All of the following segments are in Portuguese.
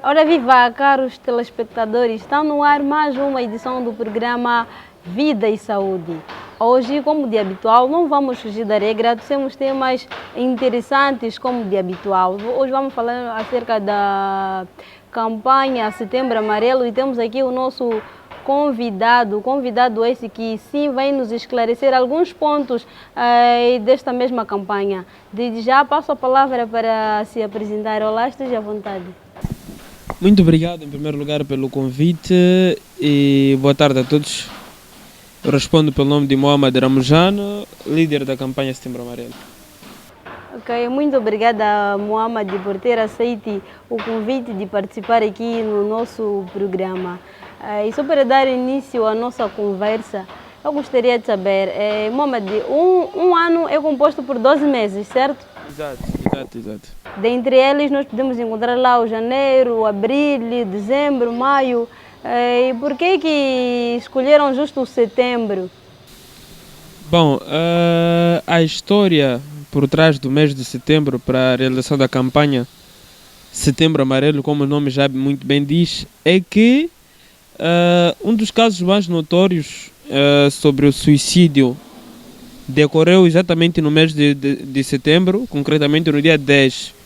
Ora viva, caros telespectadores, está no ar mais uma edição do programa Vida e Saúde. Hoje, como de habitual, não vamos fugir da regra, temos temas interessantes como de habitual. Hoje vamos falar acerca da campanha Setembro Amarelo e temos aqui o nosso convidado esse que sim vai nos esclarecer alguns pontos desta mesma campanha. Desde já passo a palavra para se apresentar. Olá, esteja à vontade. Muito obrigado em primeiro lugar pelo convite e boa tarde a todos. Eu respondo pelo nome de Mohamed Ramujano, líder da campanha Setembro Amarelo. Ok, muito obrigada, Mohamed, por ter aceito o convite de participar aqui no nosso programa. E só para dar início à nossa conversa, eu gostaria de saber, Mohamed, um ano é composto por 12 meses, certo? Exato. Dentre eles nós podemos encontrar lá o janeiro, abril, dezembro, maio. E por que escolheram justo o setembro? Bom, a história por trás do mês de setembro para a realização da campanha Setembro Amarelo, como o nome já muito bem diz, é que um dos casos mais notórios sobre o suicídio decorreu exatamente no mês de setembro, concretamente no dia 10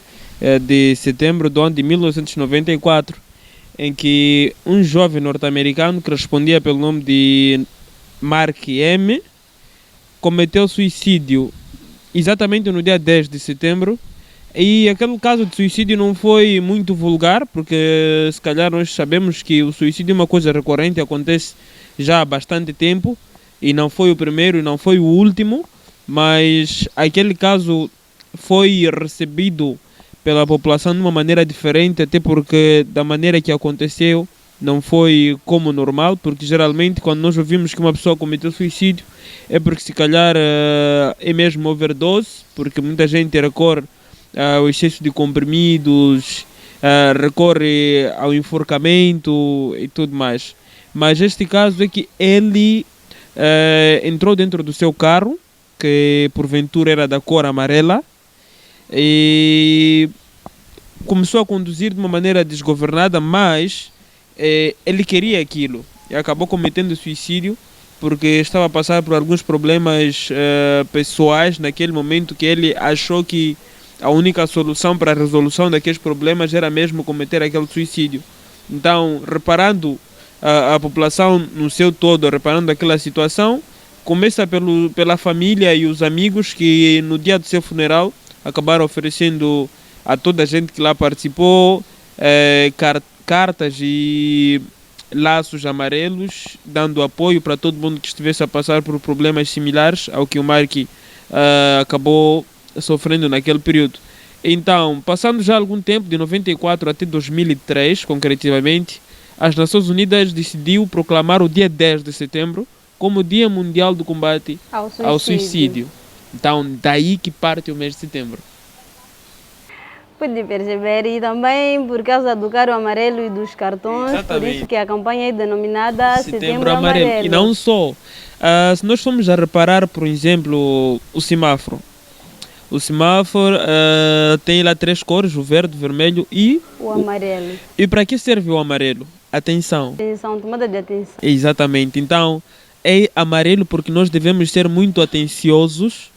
de setembro do ano de 1994, em que um jovem norte-americano que respondia pelo nome de Mark M. cometeu suicídio exatamente no dia 10 de setembro. E aquele caso de suicídio não foi muito vulgar, porque se calhar nós sabemos que o suicídio é uma coisa recorrente, acontece já há bastante tempo, e não foi o primeiro e não foi o último, mas aquele caso foi recebido pela população de uma maneira diferente, até porque da maneira que aconteceu não foi como normal, porque geralmente quando nós ouvimos que uma pessoa cometeu suicídio é porque se calhar é mesmo overdose, porque muita gente recorre ao excesso de comprimidos, recorre ao enforcamento e tudo mais. Mas este caso é que ele entrou dentro do seu carro, que porventura era da cor amarela, e começou a conduzir de uma maneira desgovernada, mas ele queria aquilo e acabou cometendo suicídio porque estava a passar por alguns problemas pessoais naquele momento, que ele achou que a única solução para a resolução daqueles problemas era mesmo cometer aquele suicídio. Então, reparando a população no seu todo, reparando aquela situação, começa pela família e os amigos que no dia do seu funeral acabaram oferecendo a toda a gente que lá participou cartas e laços amarelos, dando apoio para todo mundo que estivesse a passar por problemas similares ao que o Mark acabou sofrendo naquele período. Então, passando já algum tempo, de 94 até 2003, concretamente, as Nações Unidas decidiu proclamar o dia 10 de setembro como Dia Mundial do Combate ao Suicídio. Então, daí que parte o mês de setembro. Pude perceber, e também por causa do caro amarelo e dos cartões, Exatamente. Por isso que a campanha é denominada Setembro Amarelo. E não só. Se nós formos a reparar, por exemplo, o semáforo. O semáforo tem lá 3 cores, o verde, o vermelho e o amarelo. E para que serve o amarelo? Atenção. Tomada de atenção. Exatamente. Então, é amarelo porque nós devemos ser muito atenciosos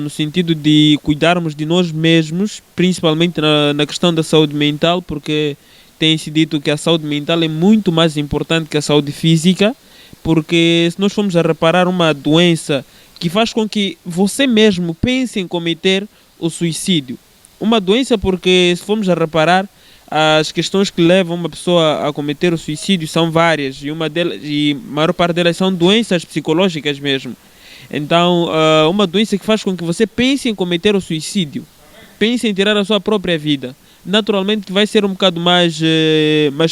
no sentido de cuidarmos de nós mesmos, principalmente na questão da saúde mental, porque tem-se dito que a saúde mental é muito mais importante que a saúde física, porque se nós formos a reparar uma doença que faz com que você mesmo pense em cometer o suicídio, uma doença porque se formos a reparar, as questões que levam uma pessoa a cometer o suicídio são várias, e a maior parte delas são doenças psicológicas mesmo. Então, uma doença que faz com que você pense em cometer o suicídio, pense em tirar a sua própria vida, naturalmente vai ser um bocado mais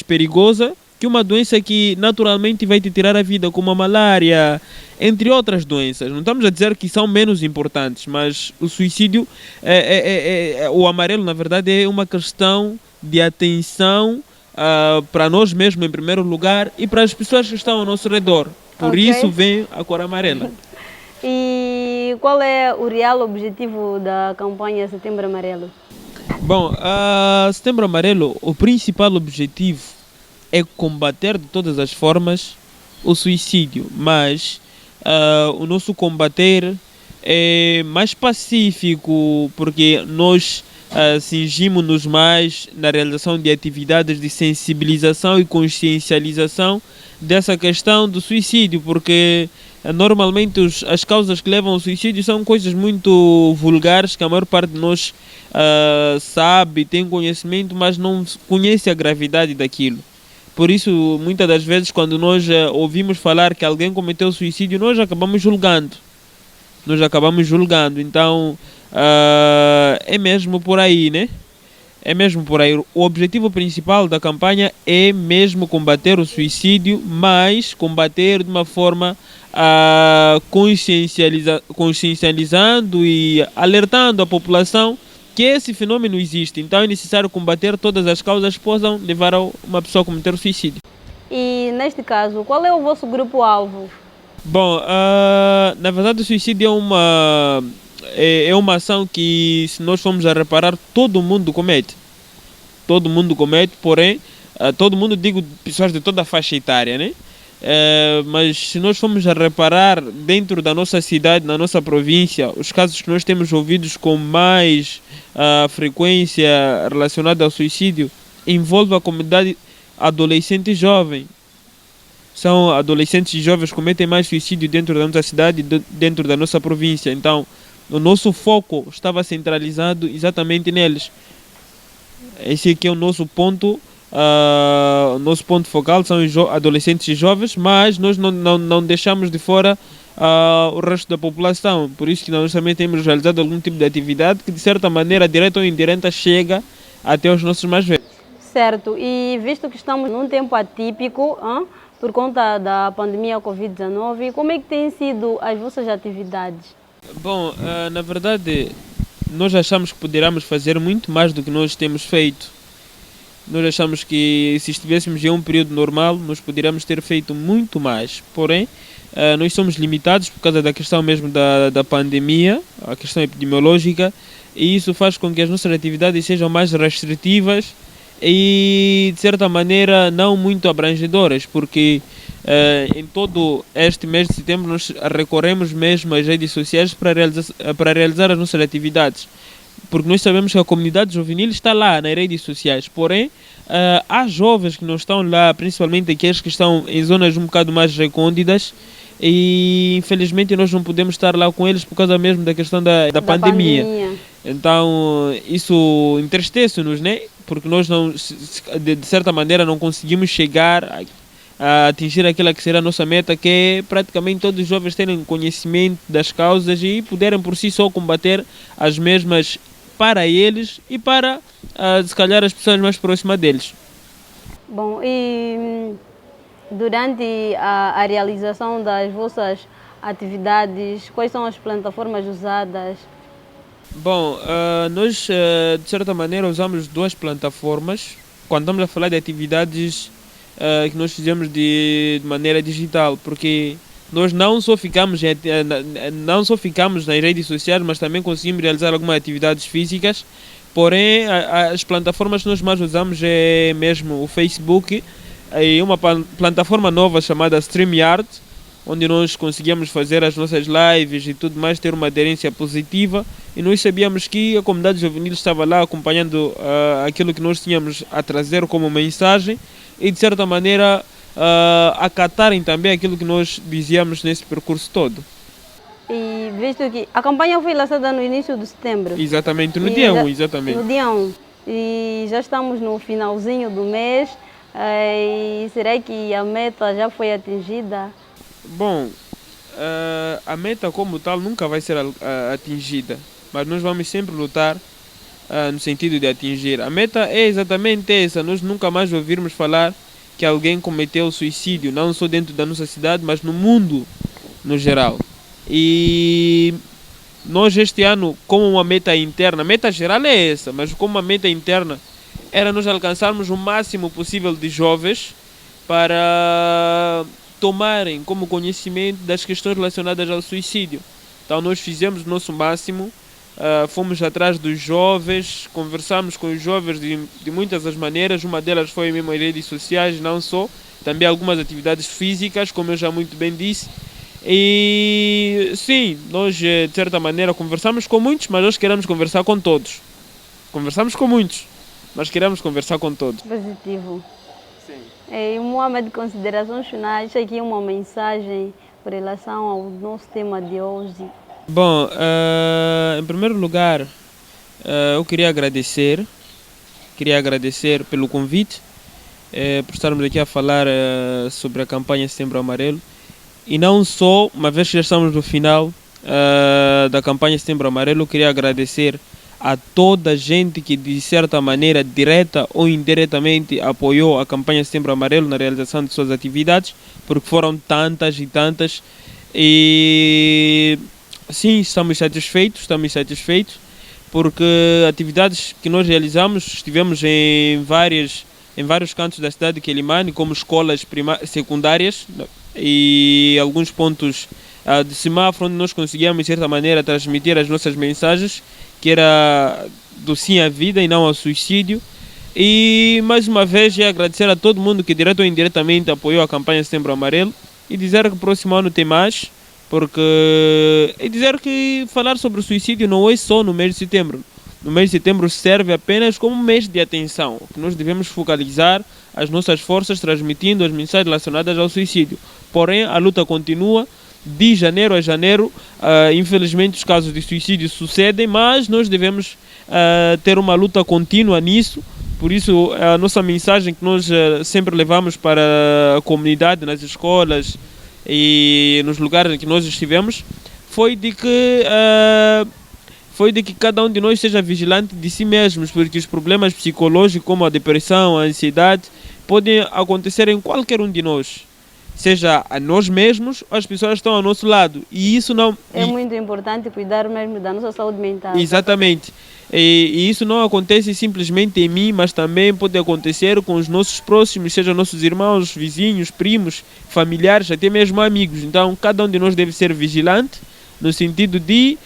perigosa que uma doença que naturalmente vai te tirar a vida, como a malária, entre outras doenças. Não estamos a dizer que são menos importantes, mas o suicídio, o amarelo, na verdade, é uma questão de atenção para nós mesmos, em primeiro lugar, e para as pessoas que estão ao nosso redor. Por isso vem a cor amarela. E qual é o real objetivo da campanha Setembro Amarelo? Bom, Setembro Amarelo, o principal objetivo é combater de todas as formas o suicídio, mas o nosso combater é mais pacífico, porque nós cingimos-nos mais na realização de atividades de sensibilização e consciencialização dessa questão do suicídio, porque normalmente as causas que levam ao suicídio são coisas muito vulgares que a maior parte de nós sabe, tem conhecimento, mas não conhece a gravidade daquilo. Por isso, muitas das vezes, quando nós ouvimos falar que alguém cometeu suicídio, nós acabamos julgando. Então, é mesmo por aí, né? É mesmo por aí. O objetivo principal da campanha é mesmo combater o suicídio, mas combater de uma forma consciencializando e alertando a população que esse fenômeno existe. Então é necessário combater todas as causas que possam levar a uma pessoa a cometer o suicídio. E neste caso, qual é o vosso grupo-alvo? Bom, na verdade o suicídio é uma ação que, se nós formos a reparar, todo mundo comete. Todo mundo comete, porém, todo mundo, digo, pessoas de toda a faixa etária, né? Mas se nós formos a reparar dentro da nossa cidade, na nossa província, os casos que nós temos ouvidos com mais frequência relacionada ao suicídio envolve a comunidade adolescente e jovem. São adolescentes e jovens que cometem mais suicídio dentro da nossa cidade e dentro da nossa província. Então, o nosso foco estava centralizado exatamente neles. Esse aqui é o nosso ponto. O nosso ponto focal são os adolescentes e jovens, mas nós não deixamos de fora o resto da população. Por isso que nós também temos realizado algum tipo de atividade que, de certa maneira, direta ou indireta, chega até os nossos mais velhos. Certo, e visto que estamos num tempo atípico, por conta da pandemia Covid-19, como é que têm sido as vossas atividades? Bom, na verdade, nós achamos que poderíamos fazer muito mais do que nós temos feito. Nós achamos que, se estivéssemos em um período normal, nós poderíamos ter feito muito mais. Porém, nós somos limitados por causa da questão mesmo da pandemia, a questão epidemiológica, e isso faz com que as nossas atividades sejam mais restritivas e, de certa maneira, não muito abrangedoras, porque em todo este mês de setembro nós recorremos mesmo às redes sociais para realizar as nossas atividades, porque nós sabemos que a comunidade juvenil está lá nas redes sociais, porém há jovens que não estão lá, principalmente aqueles que estão em zonas um bocado mais recônditas, e infelizmente nós não podemos estar lá com eles por causa mesmo da questão da pandemia. Então isso entristece-nos, né? Porque nós não, de certa maneira, não conseguimos chegar a atingir aquela que será a nossa meta, que é praticamente todos os jovens terem conhecimento das causas e puderem por si só combater as mesmas para eles e para, se calhar, as pessoas mais próximas deles. Bom, e durante a realização das vossas atividades, quais são as plataformas usadas? Bom, nós, de certa maneira, usamos duas plataformas quando estamos a falar de atividades que nós fizemos de maneira digital, porque nós não só ficamos nas redes sociais, mas também conseguimos realizar algumas atividades físicas. Porém, as plataformas que nós mais usamos é mesmo o Facebook e uma plataforma nova chamada StreamYard, onde nós conseguíamos fazer as nossas lives e tudo mais, ter uma aderência positiva, e nós sabíamos que a comunidade juvenil estava lá acompanhando aquilo que nós tínhamos a trazer como mensagem e, de certa maneira, acatarem também aquilo que nós dizíamos nesse percurso todo. E visto que a campanha foi lançada no início de setembro. Exatamente, no dia 1, exatamente. No dia 1. E já estamos no finalzinho do mês. E será que a meta já foi atingida? Bom, a meta como tal nunca vai ser atingida, mas nós vamos sempre lutar no sentido de atingir. A meta é exatamente essa, nós nunca mais ouvirmos falar que alguém cometeu suicídio, não só dentro da nossa cidade, mas no mundo no geral. E nós este ano, como uma meta interna, a meta geral é essa, mas como uma meta interna, era nós alcançarmos o máximo possível de jovens para tomarem como conhecimento das questões relacionadas ao suicídio. Então nós fizemos o nosso máximo fomos atrás dos jovens, conversamos com os jovens de muitas das maneiras. Uma delas foi mesmo as redes sociais, não só, também algumas atividades físicas, como eu já muito bem disse. E sim, nós de certa maneira conversamos com muitos, mas nós queremos conversar com todos. Conversamos com muitos, mas queremos conversar com todos. Positivo. Sim. E Mohamed, de considerações finais, aqui uma mensagem com relação ao nosso tema de hoje. Bom, em primeiro lugar, eu queria agradecer pelo convite, por estarmos aqui a falar sobre a campanha Setembro Amarelo. E não só, uma vez que já estamos no final da campanha Setembro Amarelo, eu queria agradecer a toda a gente que de certa maneira, direta ou indiretamente, apoiou a campanha Setembro Amarelo na realização de suas atividades, porque foram tantas e tantas. E sim, estamos satisfeitos, porque atividades que nós realizamos, estivemos em vários cantos da cidade de Quelimane, como escolas secundárias e alguns pontos de semáforo, onde nós conseguíamos, de certa maneira, transmitir as nossas mensagens, que era do sim à vida e não ao suicídio. E mais uma vez agradecer a todo mundo que direto ou indiretamente apoiou a campanha Setembro Amarelo e dizer que o próximo ano tem mais, e dizer que falar sobre o suicídio não é só no mês de setembro. No mês de setembro serve apenas como um mês de atenção, que nós devemos focalizar as nossas forças transmitindo as mensagens relacionadas ao suicídio. Porém, a luta continua de janeiro a janeiro. Infelizmente os casos de suicídio sucedem, mas nós devemos ter uma luta contínua nisso. Por isso, a nossa mensagem que nós sempre levamos para a comunidade, nas escolas e nos lugares em que nós estivemos, foi de que cada um de nós seja vigilante de si mesmos, porque os problemas psicológicos como a depressão, a ansiedade, podem acontecer em qualquer um de nós, seja a nós mesmos ou as pessoas que estão ao nosso lado. E isso não... É muito importante cuidar mesmo da nossa saúde mental. Exatamente. E isso não acontece simplesmente em mim, mas também pode acontecer com os nossos próximos, sejam nossos irmãos, vizinhos, primos, familiares, até mesmo amigos. Então, cada um de nós deve ser vigilante, no sentido de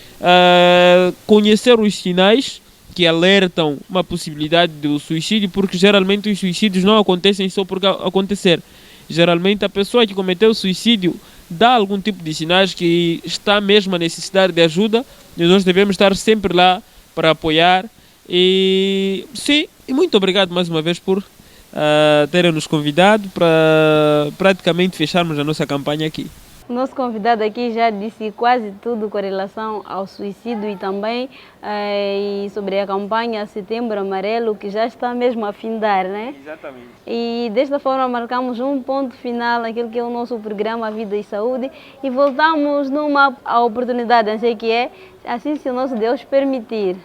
conhecer os sinais que alertam uma possibilidade de suicídio, porque geralmente os suicídios não acontecem só por acontecer. Geralmente a pessoa que cometeu o suicídio dá algum tipo de sinais que está mesmo a necessitar de ajuda, e nós devemos estar sempre lá para apoiar. E sim, e muito obrigado mais uma vez por terem nos convidado para praticamente fecharmos a nossa campanha aqui. O nosso convidado aqui já disse quase tudo com relação ao suicídio e também sobre a campanha Setembro Amarelo, que já está mesmo a findar, né? Exatamente. E desta forma marcamos um ponto final naquilo que é o nosso programa Vida e Saúde e voltamos numa oportunidade, não sei o que é, assim se o nosso Deus permitir.